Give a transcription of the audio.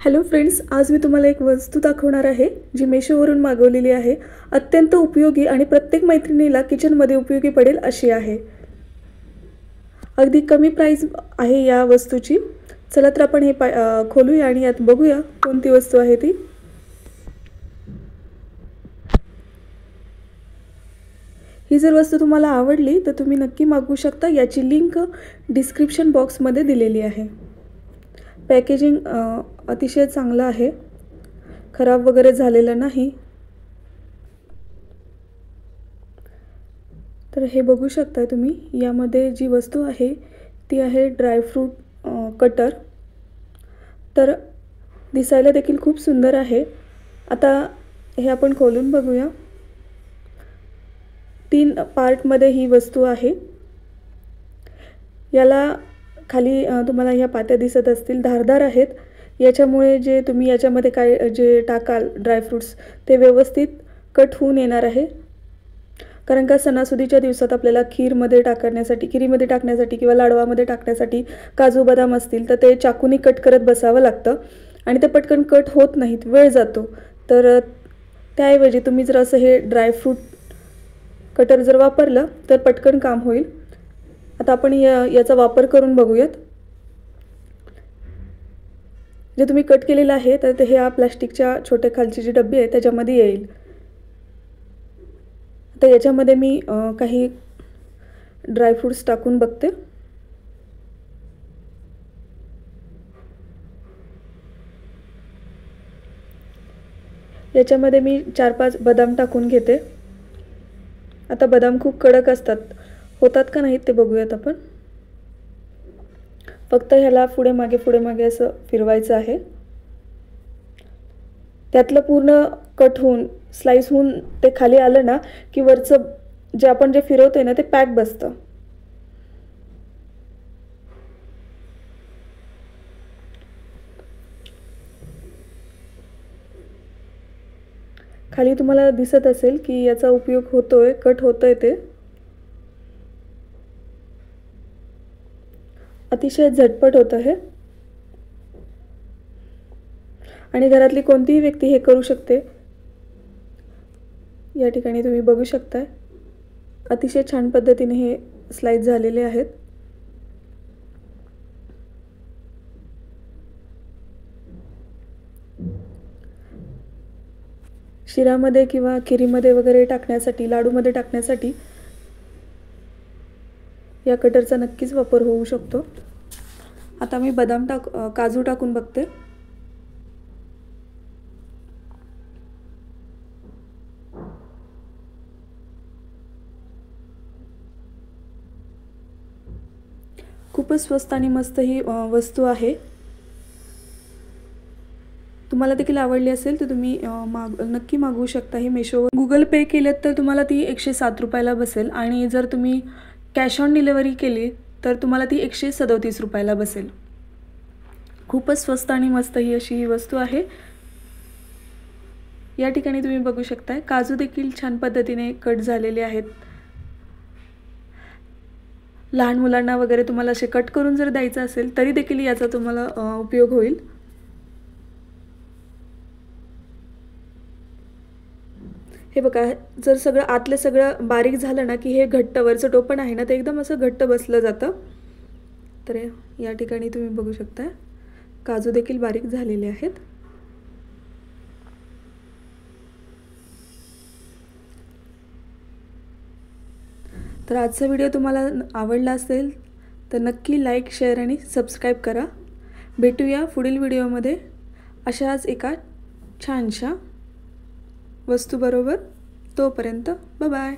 Hello friends, आज मी तुम्हाला एक वस्तू दाखवणार आहे जी मेशोवरून मागवलेली आहे। अत्यंत उपयोगी आणि प्रत्येक मैत्रिणीला किचनमध्ये उपयोगी पडेल अशी आहे। अगदी कमी प्राइस आहे या वस्तूची। चला तर आपण हे खोलूया आणि यात बघूया कोणती वस्तू आहे ती। ही जर वस्तू तुम्हाला आवडली तर तुम्ही नक्की मागवू शकता। याची लिंक डिस्क्रिप्शन बॉक्समध्ये दिलेली आहे। पॅकेजिंग अतिशय चांगलं आहे, खराब वगैरे झालेलं नाही। तर हे बघू शकता तुम्ही, यामध्ये जी वस्तू आहे ती आहे ड्रायफ्रूट कटर। तर दिसायला देखील खूप सुंदर आहे। आता हे आपण खोलून बघूया। 3 पार्टमध्ये ही वस्तू आहे। याला खाली तुम्हाला ह्या पात्या दिसत असतील, धारदार आहेत। याच्यामुळे जे तुम्ही याच्यामध्ये काय जे टाकाल ड्रायफ्रूट्स ते व्यवस्थित कट होऊन येणार आहे। कारण का सणासुदीच्या दिवसात आपल्याला खीरमध्ये टाकण्यासाठी किंवा लाडवामध्ये टाकण्यासाठी काजू बदाम असतील तर ते चाकूनी कट करत बसावं लागतं आणि ते पटकन कट होत नाहीत, वेळ जातो। तर त्याऐवजी तुम्ही जर असं हे ड्रायफ्रूट कटर जर वापरलं तर पटकन काम होईल। आता आपण याचा वापर करून बघूयात। जे तुम्ही कट केलेलं आहे तर ते ह्या प्लास्टिकच्या छोट्या खालची जी डब्बी आहे त्याच्यामध्ये येईल। आता याच्यामध्ये मी काही ड्रायफ्रूट्स टाकून बघते। याच्यामध्ये मी 4-5 बदाम टाकून घेते। आता बदाम खूप कडक असतात, होतात का नाहीत ते बघूयात आपण। फक्त ह्याला पुढे मागे असं फिरवायचं आहे। त्यातलं पूर्ण कट होऊन स्लाइस होऊन ते खाली आलं ना की वरचं जे आपण जे फिरवतोय ना ते पॅक बसतं। खाली तुम्हाला दिसत असेल की याचा उपयोग होतोय, कट होतोय ते। अतिशय झटपट होतं हे आणि घरातली कोणतीही व्यक्ती हे करू शकते। या ठिकाणी तुम्ही बघू शकता, अतिशय छान पद्धतीने हे स्लाइस झालेले आहेत। शिरामध्ये किंवा खिरीमध्ये वगैरे टाकण्यासाठी, लाडूमध्ये टाकण्यासाठी या कटरचा नक्कीच वापर होऊ शकतो। आता मी काजू टाकून बघते। खूपच स्वस्त आणि मस्त ही वस्तू आहे। तुम्हाला देखील आवडली असेल तर तुम्ही नक्की मागवू शकता। ही मेशोवर गुगल पे केलेत तर तुम्हाला ती 107 रुपयाला बसेल आणि जर तुम्ही कॅश ऑन डिलिव्हरी केली तर तुम्हाला ती 137 रुपयाला बसेल। खूपच स्वस्त आणि मस्त ही अशी वस्तू आहे। या ठिकाणी तुम्ही बघू शकता, काजू देखील छान पद्धतीने कट झालेले आहेत। लहान मुलांना वगैरे तुम्हाला असे कट करून जर द्यायचं असेल तरी देखील याचा तुम्हाला उपयोग होईल। हे बघा, जर सगळं आतलं सगळं बारीक झालं ना की हे घट्ट वरचं टोपण आहे ना ते एकदम असं घट्ट बसलं जातं। तर या ठिकाणी तुम्ही बघू शकता, काजू देखील बारीक झालेले आहेत। तर आजचा व्हिडिओ तुम्हाला आवडला असेल तर नक्की लाईक, शेअर आणि सबस्क्राईब करा। भेटूया पुढील व्हिडिओमध्ये अशाच एका छानशा वस्तूबरोबर। तोपर्यंत बाय बाय।